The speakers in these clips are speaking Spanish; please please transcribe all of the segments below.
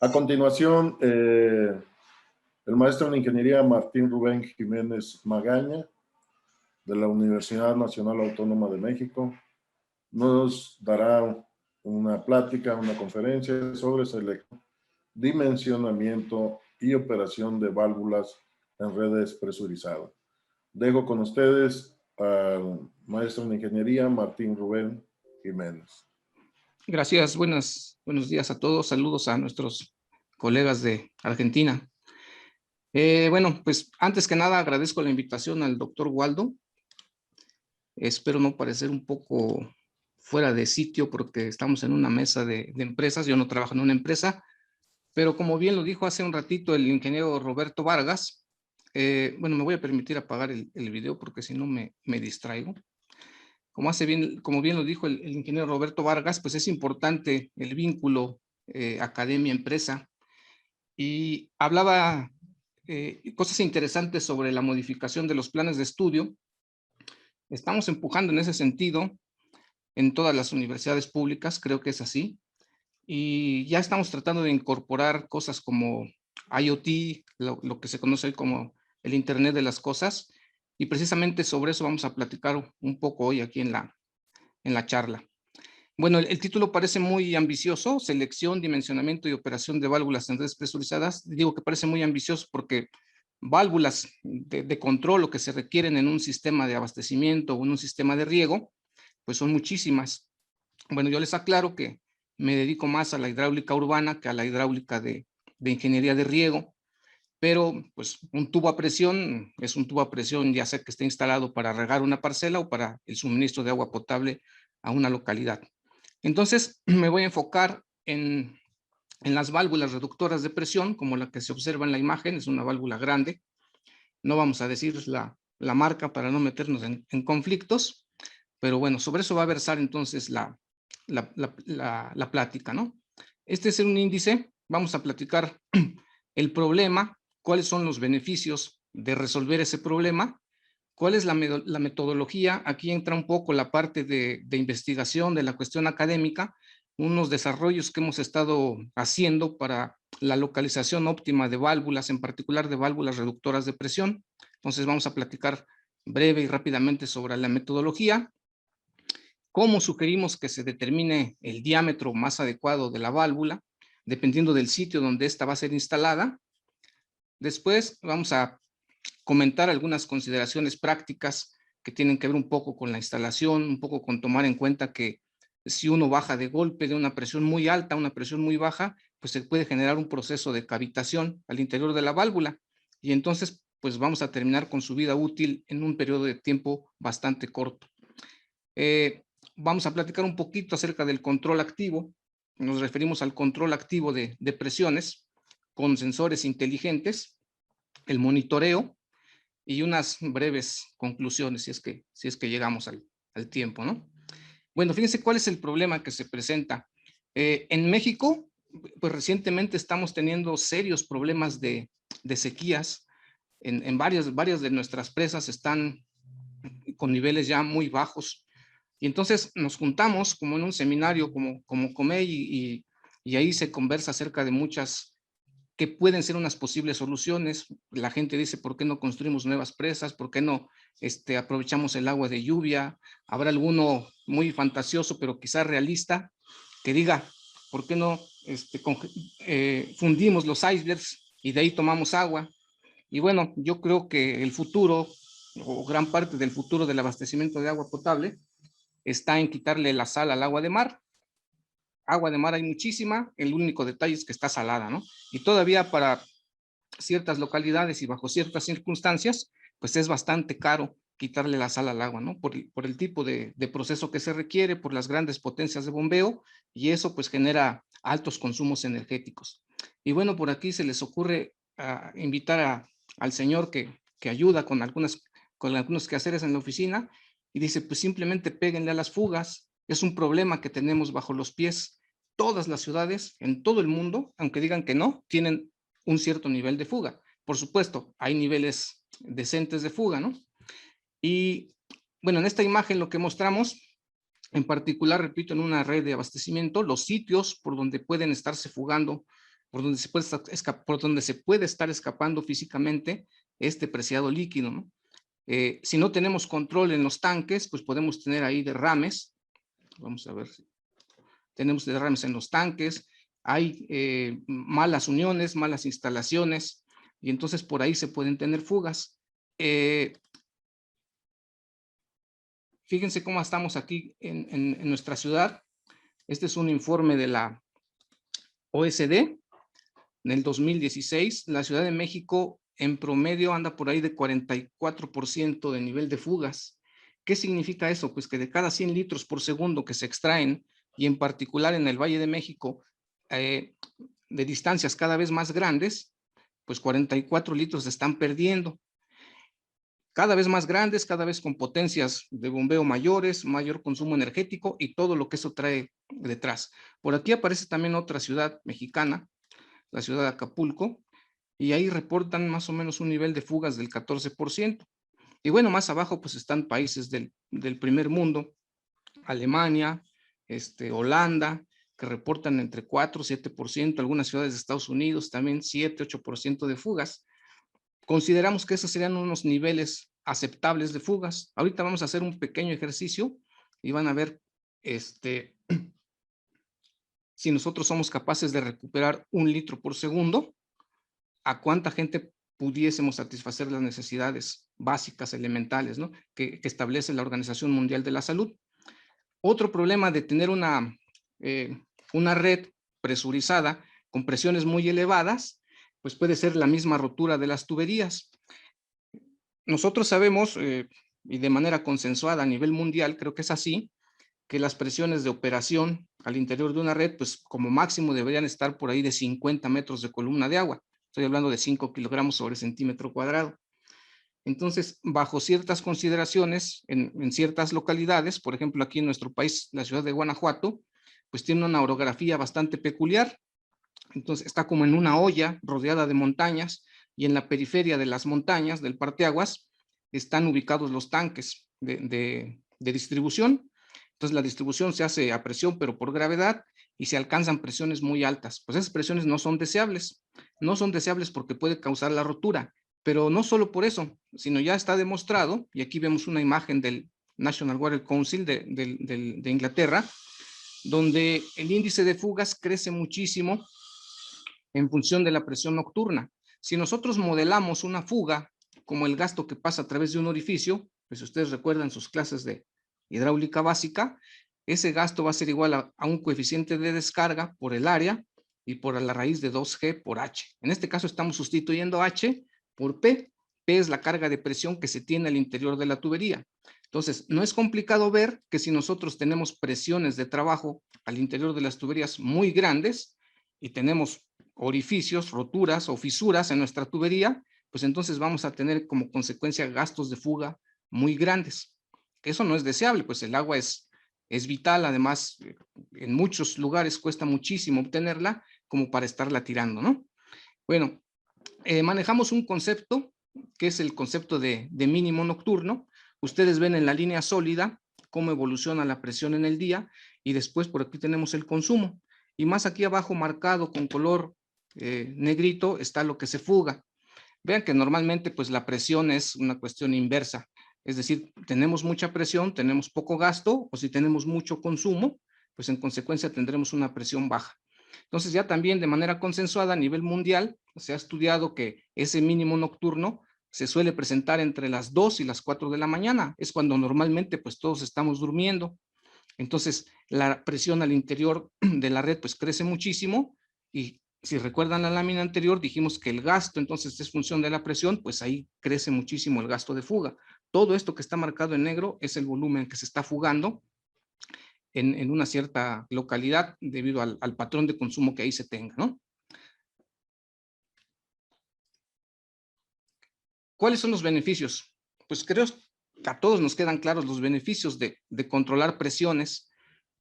A continuación, el maestro en ingeniería Martín Rubén Jiménez Magaña, de la Universidad Nacional Autónoma de México, nos dará una plática, una conferencia sobre selección, dimensionamiento y operación de válvulas en redes presurizadas. Dejo con ustedes al maestro en ingeniería Martín Rubén Jiménez. Gracias, buenos días a todos, saludos a nuestros colegas de Argentina. Bueno, pues antes que nada agradezco la invitación al doctor Waldo. Espero no parecer un poco fuera de sitio porque estamos en una mesa de empresas. Yo no trabajo en una empresa, pero como bien lo dijo hace un ratito el ingeniero Roberto Vargas, bueno, me voy a permitir apagar el video porque si no me distraigo. Como bien lo dijo el ingeniero Roberto Vargas, pues es importante el vínculo academia-empresa, y hablaba cosas interesantes sobre la modificación de los planes de estudio. Estamos empujando en ese sentido en todas las universidades públicas, creo que es así, y ya estamos tratando de incorporar cosas como IoT, lo que se conoce hoy como el Internet de las Cosas, y precisamente sobre eso vamos a platicar un poco hoy aquí en la charla. Bueno, el título parece muy ambicioso: selección, dimensionamiento y operación de válvulas en redes presurizadas. Digo que parece muy ambicioso porque válvulas de control o que se requieren en un sistema de abastecimiento o en un sistema de riego, pues son muchísimas. Bueno, yo les aclaro que me dedico más a la hidráulica urbana que a la hidráulica de ingeniería de riego, pero pues un tubo a presión es un tubo a presión, ya sea que esté instalado para regar una parcela o para el suministro de agua potable a una localidad. Entonces me voy a enfocar en las válvulas reductoras de presión, como la que se observa en la imagen. Es una válvula grande, no vamos a decir la marca para no meternos en conflictos, pero bueno, sobre eso va a versar entonces la plática, ¿no? Este es un índice, vamos a platicar el problema, cuáles son los beneficios de resolver ese problema, cuál es la metodología. Aquí entra un poco la parte de investigación de la cuestión académica, unos desarrollos que hemos estado haciendo para la localización óptima de válvulas, en particular de válvulas reductoras de presión. Entonces vamos a platicar breve y rápidamente sobre la metodología, cómo sugerimos que se determine el diámetro más adecuado de la válvula, dependiendo del sitio donde ésta va a ser instalada. Después vamos a comentar algunas consideraciones prácticas que tienen que ver un poco con la instalación, un poco con tomar en cuenta que si uno baja de golpe de una presión muy alta a una presión muy baja, pues se puede generar un proceso de cavitación al interior de la válvula, y entonces pues vamos a terminar con su vida útil en un periodo de tiempo bastante corto. Vamos a platicar un poquito acerca del control activo. Nos referimos al control activo de presiones con sensores inteligentes, el monitoreo y unas breves conclusiones si es que llegamos al tiempo, ¿no? Bueno, fíjense cuál es el problema que se presenta. En México, pues recientemente estamos teniendo serios problemas de sequías. En varias de nuestras presas están con niveles ya muy bajos. Y entonces nos juntamos como en un seminario como Comey, y ahí se conversa acerca de muchas que pueden ser unas posibles soluciones. La gente dice, ¿por qué no construimos nuevas presas? ¿Por qué no aprovechamos el agua de lluvia? Habrá alguno muy fantasioso, pero quizás realista, que diga, ¿por qué no fundimos los icebergs y de ahí tomamos agua? Y bueno, yo creo que el futuro, o gran parte del futuro del abastecimiento de agua potable, está en quitarle la sal al agua de mar. Agua de mar hay muchísima, el único detalle es que está salada, ¿no? Y todavía para ciertas localidades y bajo ciertas circunstancias, pues es bastante caro quitarle la sal al agua, ¿no? Por el tipo de proceso que se requiere, por las grandes potencias de bombeo, y eso pues genera altos consumos energéticos. Y bueno, por aquí se les ocurre invitar al señor que ayuda con algunos quehaceres en la oficina, y dice, pues simplemente péguenle a las fugas. Es un problema que tenemos bajo los pies. Todas las ciudades en todo el mundo, aunque digan que no, tienen un cierto nivel de fuga. Por supuesto, hay niveles decentes de fuga, ¿no? Y bueno, en esta imagen lo que mostramos, en particular, repito, en una red de abastecimiento, los sitios por donde pueden estarse fugando por donde por donde se puede estar escapando físicamente este preciado líquido, ¿no? Si no tenemos control en los tanques, pues podemos tener ahí derrames. Vamos a ver si tenemos derrames en los tanques, hay malas uniones, malas instalaciones, y entonces por ahí se pueden tener fugas. Fíjense cómo estamos aquí en nuestra ciudad. Este es un informe de la OSD. En el 2016, la Ciudad de México en promedio anda por ahí de 44% de nivel de fugas. ¿Qué significa eso? Pues que de cada 100 litros por segundo que se extraen, y en particular en el Valle de México, de distancias cada vez más grandes, pues 44 litros se están perdiendo. Cada vez más grandes, cada vez con potencias de bombeo mayores, mayor consumo energético y todo lo que eso trae detrás. Por aquí aparece también otra ciudad mexicana, la ciudad de Acapulco, y ahí reportan más o menos un nivel de fugas del 14%. Y bueno, más abajo pues están países del primer mundo, Alemania, Holanda, que reportan entre 4 y 7%, algunas ciudades de Estados Unidos también 7, 8% de fugas. Consideramos que esos serían unos niveles aceptables de fugas. Ahorita vamos a hacer un pequeño ejercicio y van a ver si nosotros somos capaces de recuperar 1 litro por segundo, a cuánta gente pudiésemos satisfacer las necesidades básicas, elementales, ¿no? que establece la Organización Mundial de la Salud. Otro problema de tener una red presurizada con presiones muy elevadas, pues puede ser la misma rotura de las tuberías. Nosotros sabemos, y de manera consensuada a nivel mundial, creo que es así, que las presiones de operación al interior de una red, pues como máximo deberían estar por ahí de 50 metros de columna de agua. Estoy hablando de 5 kilogramos sobre centímetro cuadrado. Entonces, bajo ciertas consideraciones, en ciertas localidades, por ejemplo, aquí en nuestro país, la ciudad de Guanajuato, pues tiene una orografía bastante peculiar. Entonces, está como en una olla rodeada de montañas, y en la periferia de las montañas, del parteaguas, están ubicados los tanques de distribución. Entonces, la distribución se hace a presión, pero por gravedad, y se alcanzan presiones muy altas. Pues esas presiones no son deseables. No son deseables porque puede causar la rotura. Pero no solo por eso, sino ya está demostrado, y aquí vemos una imagen del National Water Council de Inglaterra, donde el índice de fugas crece muchísimo en función de la presión nocturna. Si nosotros modelamos una fuga como el gasto que pasa a través de un orificio, pues si ustedes recuerdan sus clases de hidráulica básica, ese gasto va a ser igual a un coeficiente de descarga por el área y por la raíz de 2G por H. En este caso estamos sustituyendo H por P. P es la carga de presión que se tiene al interior de la tubería. Entonces, no es complicado ver que si nosotros tenemos presiones de trabajo al interior de las tuberías muy grandes y tenemos orificios, roturas o fisuras en nuestra tubería, pues entonces vamos a tener como consecuencia gastos de fuga muy grandes. Eso no es deseable, pues el agua es vital, además en muchos lugares cuesta muchísimo obtenerla como para estarla tirando, ¿no? Bueno, manejamos un concepto que es el concepto de mínimo nocturno. Ustedes ven en la línea sólida cómo evoluciona la presión en el día, y después por aquí tenemos el consumo. Y más aquí abajo marcado con color negrito está lo que se fuga. Vean que normalmente pues la presión es una cuestión inversa. Es decir, tenemos mucha presión, tenemos poco gasto, o si tenemos mucho consumo, pues en consecuencia tendremos una presión baja. Entonces ya también de manera consensuada a nivel mundial se ha estudiado que ese mínimo nocturno se suele presentar entre las 2 y las 4 de la mañana. Es cuando normalmente pues todos estamos durmiendo. Entonces la presión al interior de la red pues crece muchísimo, y si recuerdan la lámina anterior dijimos que el gasto entonces es función de la presión, pues ahí crece muchísimo el gasto de fuga. Todo esto que está marcado en negro es el volumen que se está fugando en una cierta localidad debido al patrón de consumo que ahí se tenga, ¿no? ¿Cuáles son los beneficios? Pues creo que a todos nos quedan claros los beneficios de controlar presiones,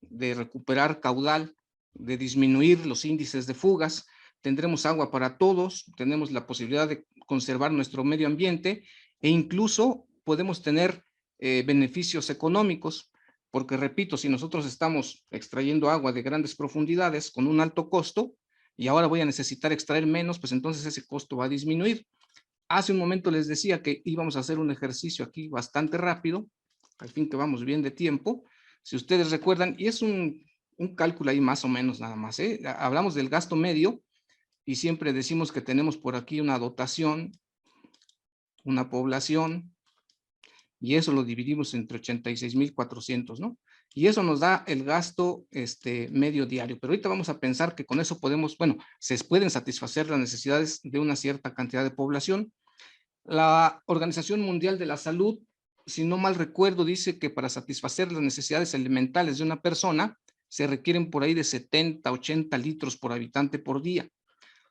de recuperar caudal, de disminuir los índices de fugas. Tendremos agua para todos, tenemos la posibilidad de conservar nuestro medio ambiente, e incluso podemos tener beneficios económicos, porque repito, si nosotros estamos extrayendo agua de grandes profundidades con un alto costo, y ahora voy a necesitar extraer menos, pues entonces ese costo va a disminuir. Hace un momento les decía que íbamos a hacer un ejercicio aquí bastante rápido, al fin que vamos bien de tiempo. Si ustedes recuerdan, y es un cálculo ahí más o menos nada más, ¿eh? Hablamos del gasto medio y siempre decimos que tenemos por aquí una dotación, una población, y eso lo dividimos entre 86,400, ¿no? Y eso nos da el gasto medio diario. Pero ahorita vamos a pensar que con eso podemos, bueno, se pueden satisfacer las necesidades de una cierta cantidad de población. La Organización Mundial de la Salud, si no mal recuerdo, dice que para satisfacer las necesidades elementales de una persona se requieren por ahí de 70, 80 litros por habitante por día.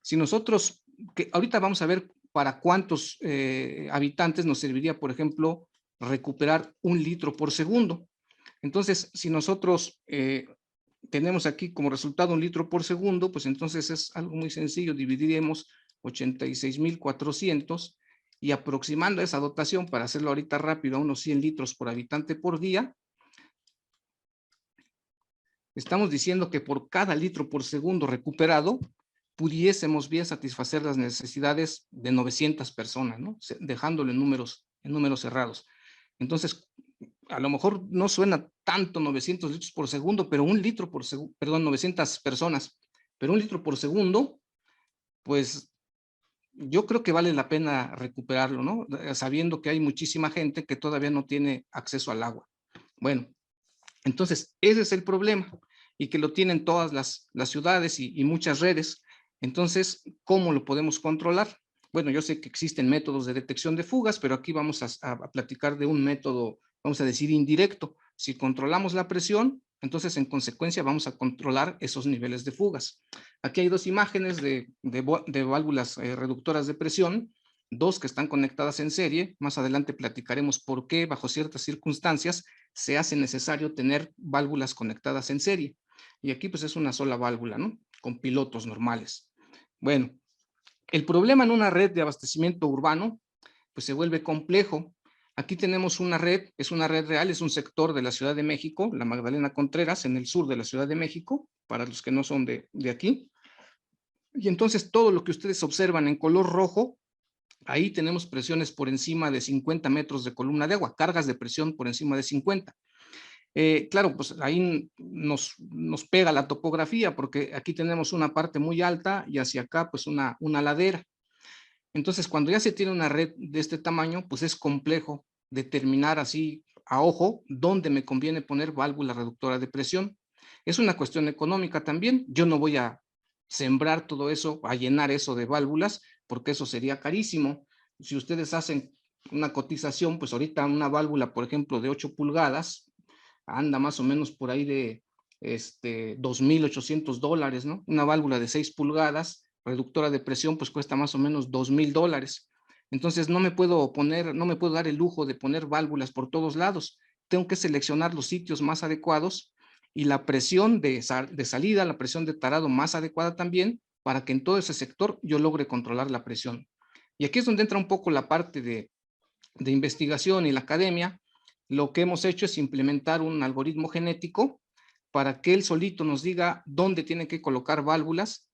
Si nosotros, que ahorita vamos a ver para cuántos habitantes nos serviría, por ejemplo, recuperar 1 litro por segundo. Entonces, si nosotros tenemos aquí como resultado 1 litro por segundo, pues entonces es algo muy sencillo, dividiremos 86,400 y aproximando esa dotación, para hacerlo ahorita rápido, a unos 100 litros por habitante por día, estamos diciendo que por cada litro por segundo recuperado, pudiésemos bien satisfacer las necesidades de 900 personas, ¿no? Dejándolo en números cerrados. Entonces, a lo mejor no suena tanto 900 litros por segundo, pero 1 litro por segundo, perdón, 900 personas, pero 1 litro por segundo, pues yo creo que vale la pena recuperarlo, ¿no? Sabiendo que hay muchísima gente que todavía no tiene acceso al agua. Bueno, entonces ese es el problema y que lo tienen todas las ciudades y muchas redes. Entonces, ¿cómo lo podemos controlar? Bueno, yo sé que existen métodos de detección de fugas, pero aquí vamos a platicar de un método, vamos a decir, indirecto. Si controlamos la presión, entonces en consecuencia vamos a controlar esos niveles de fugas. Aquí hay dos imágenes de válvulas reductoras de presión, dos que están conectadas en serie. Más adelante platicaremos por qué, bajo ciertas circunstancias, se hace necesario tener válvulas conectadas en serie. Y aquí pues es una sola válvula, ¿no? Con pilotos normales. Bueno, el problema en una red de abastecimiento urbano pues se vuelve complejo. Aquí tenemos una red, es una red real, es un sector de la Ciudad de México, la Magdalena Contreras, en el sur de la Ciudad de México, para los que no son de aquí. Y entonces todo lo que ustedes observan en color rojo, ahí tenemos presiones por encima de 50 metros de columna de agua, cargas de presión por encima de 50. Claro, pues ahí nos pega la topografía, porque aquí tenemos una parte muy alta y hacia acá pues una ladera. Entonces, cuando ya se tiene una red de este tamaño, pues es complejo determinar así a ojo dónde me conviene poner válvula reductora de presión. Es una cuestión económica también. Yo no voy a sembrar todo eso, a llenar eso de válvulas, porque eso sería carísimo. Si ustedes hacen una cotización, pues ahorita una válvula, por ejemplo, de 8 pulgadas, anda más o menos por ahí de $2,800, ¿no? Una válvula de 6 pulgadas, reductora de presión, pues cuesta más o menos $2,000. Entonces no me puedo dar el lujo de poner válvulas por todos lados. Tengo que seleccionar los sitios más adecuados y la presión de salida, la presión de tarado más adecuada también, para que en todo ese sector yo logre controlar la presión. Y aquí es donde entra un poco la parte de investigación y la academia. Lo que hemos hecho es implementar un algoritmo genético para que él solito nos diga dónde tiene que colocar válvulas,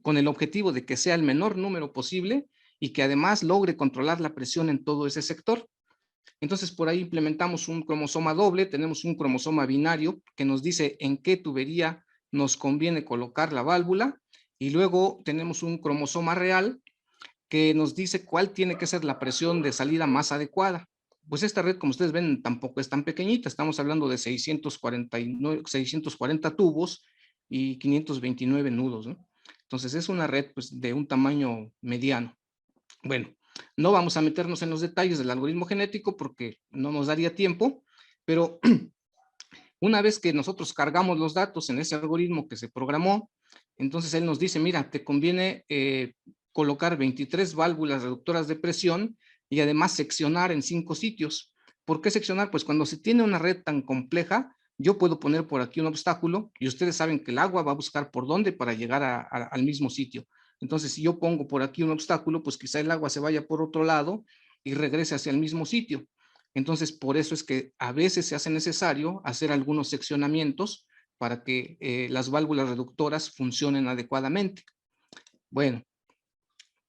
con el objetivo de que sea el menor número posible y que además logre controlar la presión en todo ese sector. Entonces, por ahí implementamos un cromosoma doble, tenemos un cromosoma binario que nos dice en qué tubería nos conviene colocar la válvula, y luego tenemos un cromosoma real que nos dice cuál tiene que ser la presión de salida más adecuada. Pues esta red, como ustedes ven, tampoco es tan pequeñita. Estamos hablando de 640 tubos y 529 nudos, ¿no? Entonces es una red pues, de un tamaño mediano. Bueno, no vamos a meternos en los detalles del algoritmo genético porque no nos daría tiempo, pero una vez que nosotros cargamos los datos en ese algoritmo que se programó, entonces él nos dice, mira, te conviene colocar 23 válvulas reductoras de presión y además seccionar en 5 sitios. ¿Por qué seccionar? Pues cuando se tiene una red tan compleja, yo puedo poner por aquí un obstáculo y ustedes saben que el agua va a buscar por dónde para llegar al mismo sitio. Entonces, si yo pongo por aquí un obstáculo, pues quizá el agua se vaya por otro lado y regrese hacia el mismo sitio. Entonces, por eso es que a veces se hace necesario hacer algunos seccionamientos para que las válvulas reductoras funcionen adecuadamente. Bueno,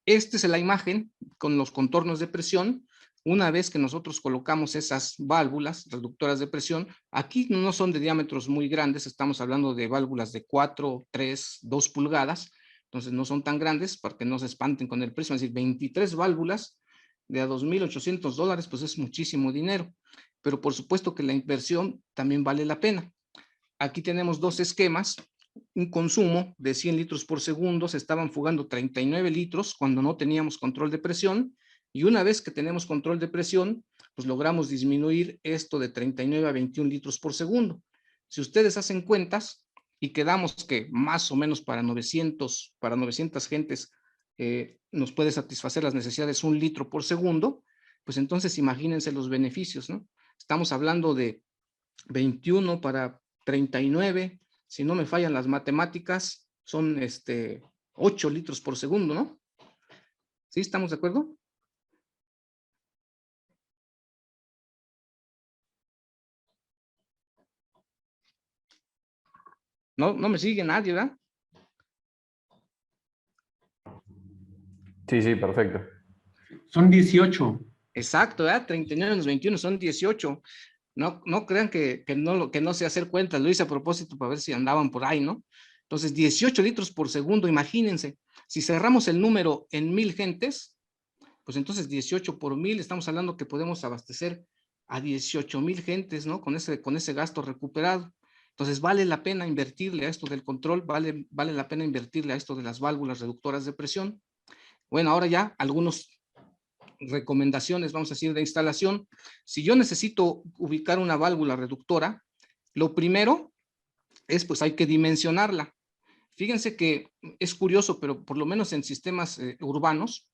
esta es la imagen con los contornos de presión. Una vez que nosotros colocamos esas válvulas reductoras de presión, aquí no son de diámetros muy grandes, estamos hablando de válvulas de 4, 3, 2 pulgadas, entonces no son tan grandes para que no se espanten con el precio, es decir, 23 válvulas de a $2,800, pues es muchísimo dinero, pero por supuesto que la inversión también vale la pena. Aquí tenemos dos esquemas, un consumo de 100 litros por segundo, se estaban fugando 39 litros cuando no teníamos control de presión, y una vez que tenemos control de presión, pues logramos disminuir esto de 39 a 21 litros por segundo. Si ustedes hacen cuentas y quedamos que más o menos para 900 gentes nos puede satisfacer las necesidades 1 litro por segundo, pues entonces imagínense los beneficios, ¿no? Estamos hablando de 21 para 39, si no me fallan las matemáticas, son 8 litros por segundo, ¿no? ¿Sí estamos de acuerdo? No me sigue nadie, ¿verdad? Sí, sí, perfecto. Son 18. Exacto, ¿verdad? 39 menos 21 son 18. No crean que no sé hacer cuentas, lo hice a propósito para ver si andaban por ahí, ¿no? Entonces, 18 litros por segundo, imagínense. Si cerramos el número en 1000 gentes, pues entonces 18 por 1000, estamos hablando que podemos abastecer a 18,000 gentes, ¿no? Con ese gasto recuperado. Entonces, vale la pena invertirle a esto del control, vale la pena invertirle a esto de las válvulas reductoras de presión. Bueno, ahora ya algunos recomendaciones, vamos a decir, de instalación. Si yo necesito ubicar una válvula reductora, lo primero es, pues hay que dimensionarla. Fíjense que es curioso, pero por lo menos en sistemas urbanos,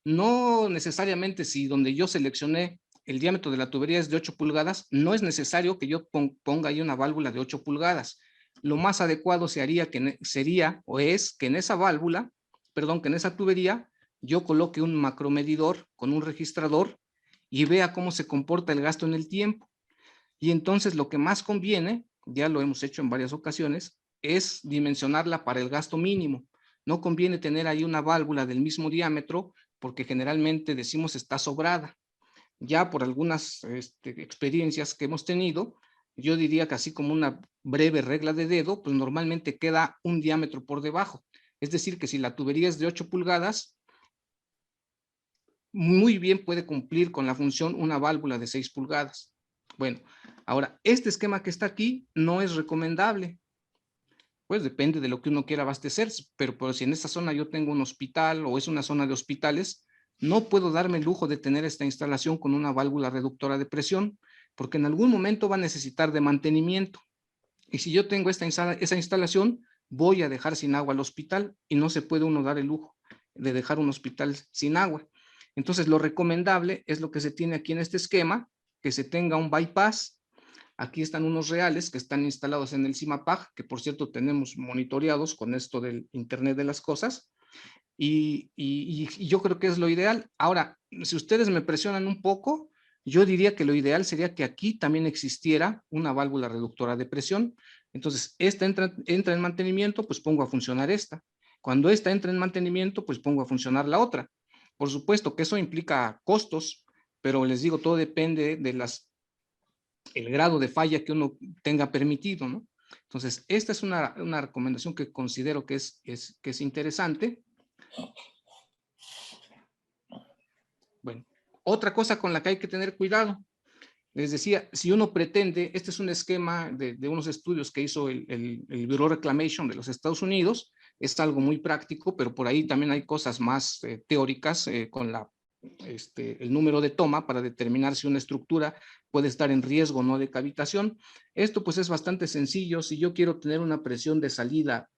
no necesariamente si donde yo seleccioné el diámetro de la tubería es de 8 pulgadas, no es necesario que yo ponga ahí una válvula de 8 pulgadas. Lo más adecuado sería que en esa válvula, perdón, que en esa tubería, yo coloque un macromedidor con un registrador y vea cómo se comporta el gasto en el tiempo. Y entonces lo que más conviene, ya lo hemos hecho en varias ocasiones, es dimensionarla para el gasto mínimo. No conviene tener ahí una válvula del mismo diámetro porque generalmente decimos está sobrada. Ya por algunas experiencias que hemos tenido, yo diría que así como una breve regla de dedo, pues normalmente queda un diámetro por debajo. Es decir, que si la tubería es de 8 pulgadas, muy bien puede cumplir con la función una válvula de 6 pulgadas. Bueno, ahora, este esquema que está aquí no es recomendable. Pues depende de lo que uno quiera abastecer, pero si en esta zona yo tengo un hospital o es una zona de hospitales, no puedo darme el lujo de tener esta instalación con una válvula reductora de presión, porque en algún momento va a necesitar de mantenimiento. Y si yo tengo esa instalación, voy a dejar sin agua al hospital y no se puede uno dar el lujo de dejar un hospital sin agua. Entonces, lo recomendable es lo que se tiene aquí en este esquema, que se tenga un bypass. Aquí están unos reales que están instalados en el CIMAPAG, que por cierto tenemos monitoreados con esto del Internet de las Cosas, y yo creo que es lo ideal. Ahora, si ustedes me presionan un poco, yo diría que lo ideal sería que aquí también existiera una válvula reductora de presión. Entonces, esta entra en mantenimiento, pues pongo a funcionar esta. Cuando esta entra en mantenimiento, pues pongo a funcionar la otra. Por supuesto que eso implica costos, pero les digo, todo depende de el grado de falla que uno tenga permitido, ¿no? Entonces, esta es una recomendación que considero que es interesante. Bueno, otra cosa con la que hay que tener cuidado, les decía, si uno pretende, este es un esquema de unos estudios que hizo el Bureau Reclamation de los Estados Unidos, es algo muy práctico, pero por ahí también hay cosas más teóricas con el número de toma para determinar si una estructura puede estar en riesgo o no de cavitación. Esto pues es bastante sencillo. Si yo quiero tener una presión de salida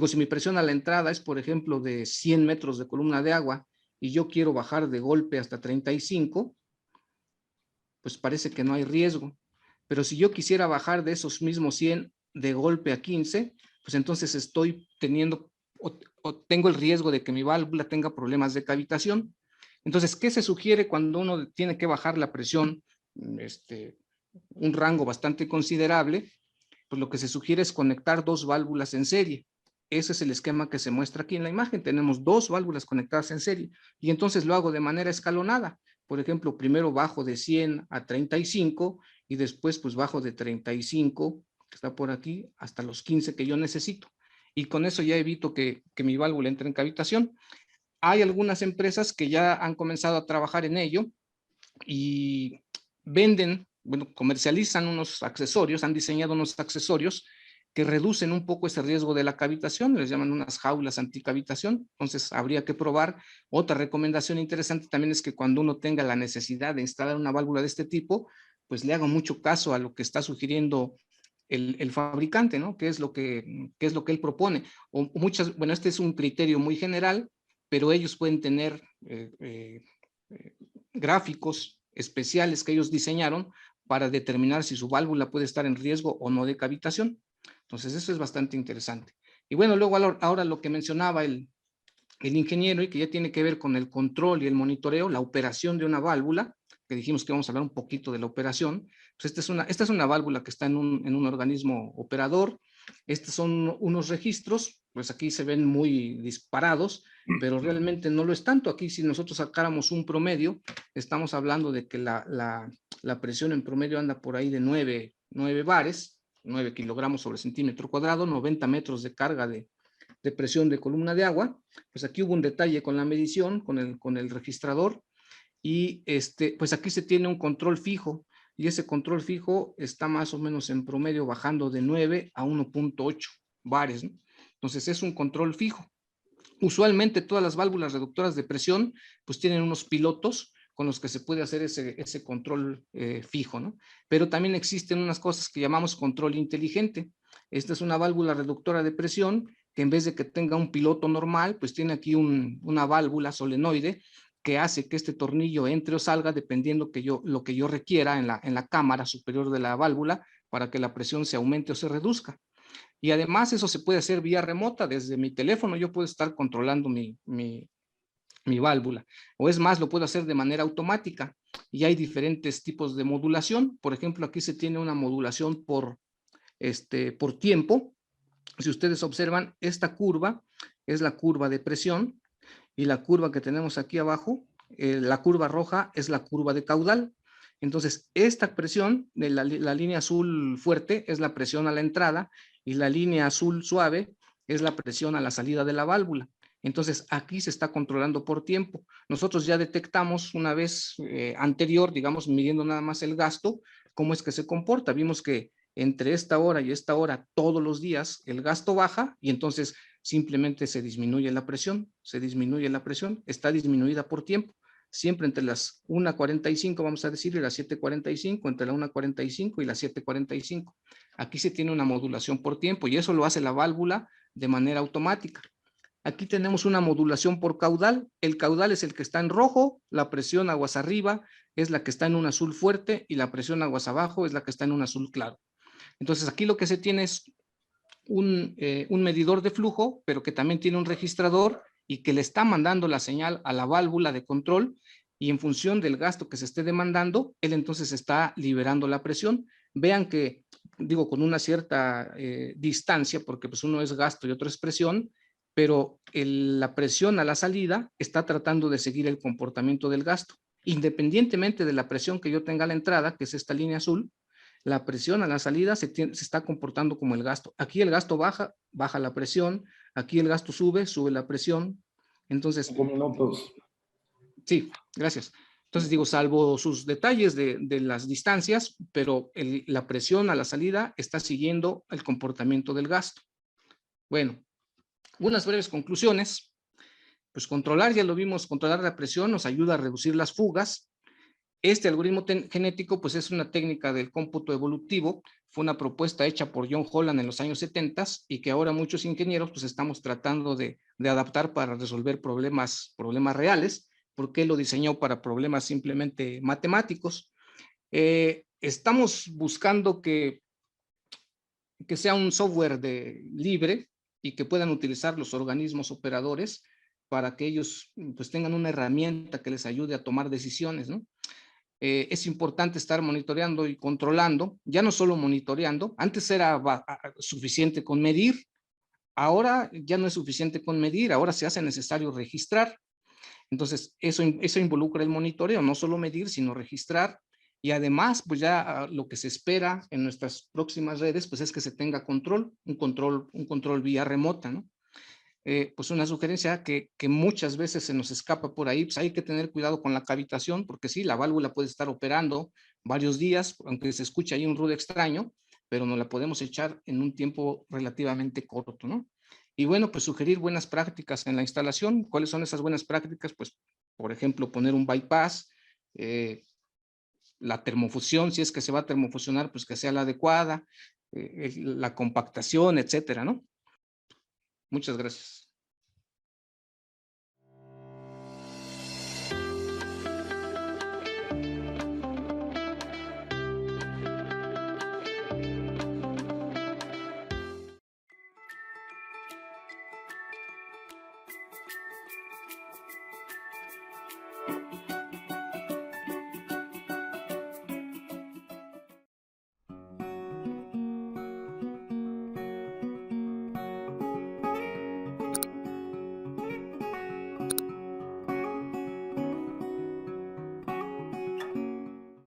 si mi presión a la entrada es, por ejemplo, de 100 metros de columna de agua y yo quiero bajar de golpe hasta 35, pues parece que no hay riesgo. Pero si yo quisiera bajar de esos mismos 100 de golpe a 15, pues entonces estoy teniendo o tengo el riesgo de que mi válvula tenga problemas de cavitación. Entonces, ¿qué se sugiere cuando uno tiene que bajar la presión un rango bastante considerable, pues lo que se sugiere es conectar 2 válvulas en serie. Ese es el esquema que se muestra aquí en la imagen. Tenemos 2 válvulas conectadas en serie y entonces lo hago de manera escalonada. Por ejemplo, primero bajo de 100 a 35 y después pues bajo de 35, que está por aquí, hasta los 15 que yo necesito. Y con eso ya evito que mi válvula entre en cavitación. Hay algunas empresas que ya han comenzado a trabajar en ello y venden, bueno, comercializan unos accesorios, han diseñado unos accesorios que reducen un poco ese riesgo de la cavitación, les llaman unas jaulas anticavitación. Entonces habría que probar. Otra recomendación interesante también es que cuando uno tenga la necesidad de instalar una válvula de este tipo, pues le haga mucho caso a lo que está sugiriendo el fabricante, ¿no? ¿Qué es lo que él propone? O muchas, bueno, este es un criterio muy general, pero ellos pueden tener gráficos especiales que ellos diseñaron para determinar si su válvula puede estar en riesgo o no de cavitación. Entonces, eso es bastante interesante. Y bueno, luego ahora lo que mencionaba el ingeniero y que ya tiene que ver con el control y el monitoreo, la operación de una válvula, que dijimos que vamos a hablar un poquito de la operación. Pues esta es una válvula que está en un organismo operador. Estos son unos registros, pues aquí se ven muy disparados, pero realmente no lo es tanto. Aquí si nosotros sacáramos un promedio, estamos hablando de que la presión en promedio anda por ahí de 9 bares, 9 kilogramos sobre centímetro cuadrado, 90 metros de carga de presión de columna de agua. Pues aquí hubo un detalle con la medición, con el registrador, y pues aquí se tiene un control fijo, y ese control fijo está más o menos en promedio bajando de 9 a 1.8 bares, ¿no? Entonces es un control fijo. Usualmente todas las válvulas reductoras de presión pues tienen unos pilotos con los que se puede hacer ese control fijo, ¿no? Pero también existen unas cosas que llamamos control inteligente. Esta es una válvula reductora de presión que en vez de que tenga un piloto normal, pues tiene aquí una válvula solenoide que hace que este tornillo entre o salga dependiendo lo que yo requiera en la cámara superior de la válvula para que la presión se aumente o se reduzca. Y además eso se puede hacer vía remota. Desde mi teléfono yo puedo estar controlando mi válvula. O es más, lo puedo hacer de manera automática. Y hay diferentes tipos de modulación. Por ejemplo, aquí se tiene una modulación por tiempo. Si ustedes observan, esta curva es la curva de presión y la curva que tenemos aquí abajo, la curva roja es la curva de caudal. Entonces, esta presión de la línea azul fuerte es la presión a la entrada y la línea azul suave es la presión a la salida de la válvula. Entonces, aquí se está controlando por tiempo. Nosotros ya detectamos una vez anterior, digamos, midiendo nada más el gasto, cómo es que se comporta. Vimos que entre esta hora y esta hora, todos los días, el gasto baja y entonces simplemente se disminuye la presión, está disminuida por tiempo. Siempre entre las 1:45, vamos a decir, y las 7:45, entre la 1:45 y las 7:45. Aquí se tiene una modulación por tiempo y eso lo hace la válvula de manera automática. Aquí tenemos una modulación por caudal. El caudal es el que está en rojo, la presión aguas arriba es la que está en un azul fuerte y la presión aguas abajo es la que está en un azul claro. Entonces aquí lo que se tiene es un medidor de flujo, pero que también tiene un registrador y que le está mandando la señal a la válvula de control y en función del gasto que se esté demandando, él entonces está liberando la presión. Vean que, digo, con una cierta distancia, porque pues uno es gasto y otro es presión, pero la presión a la salida está tratando de seguir el comportamiento del gasto. Independientemente de la presión que yo tenga a la entrada, que es esta línea azul, la presión a la salida se está comportando como el gasto. Aquí el gasto baja, baja la presión. Aquí el gasto sube, sube la presión. Entonces, 5 minutos. sí, gracias. Entonces digo, salvo sus detalles de las distancias, pero la presión a la salida está siguiendo el comportamiento del gasto. Bueno, unas breves conclusiones. Pues controlar, ya lo vimos, controlar la presión nos ayuda a reducir las fugas. Este algoritmo genético pues es una técnica del cómputo evolutivo, fue una propuesta hecha por John Holland en los años 70 y que ahora muchos ingenieros pues estamos tratando de adaptar para resolver problemas reales, porque él lo diseñó para problemas simplemente matemáticos. Estamos buscando que sea un software libre y que puedan utilizar los organismos operadores para que ellos pues tengan una herramienta que les ayude a tomar decisiones, ¿no? es importante estar monitoreando y controlando, ya no solo monitoreando, antes era suficiente con medir, ahora ya no es suficiente con medir, ahora se hace necesario registrar. Entonces, eso involucra el monitoreo, no solo medir, sino registrar. Y además, pues ya lo que se espera en nuestras próximas redes, pues es que se tenga control, un control vía remota, ¿no? Pues una sugerencia que muchas veces se nos escapa por ahí, pues hay que tener cuidado con la cavitación, porque sí, la válvula puede estar operando varios días, aunque se escuche ahí un ruido extraño, pero no la podemos echar en un tiempo relativamente corto, ¿no? Y bueno, pues sugerir buenas prácticas en la instalación. ¿Cuáles son esas buenas prácticas? Pues, por ejemplo, poner un bypass, la termofusión, si es que se va a termofusionar, pues que sea la adecuada, la compactación, etcétera, ¿no? Muchas gracias.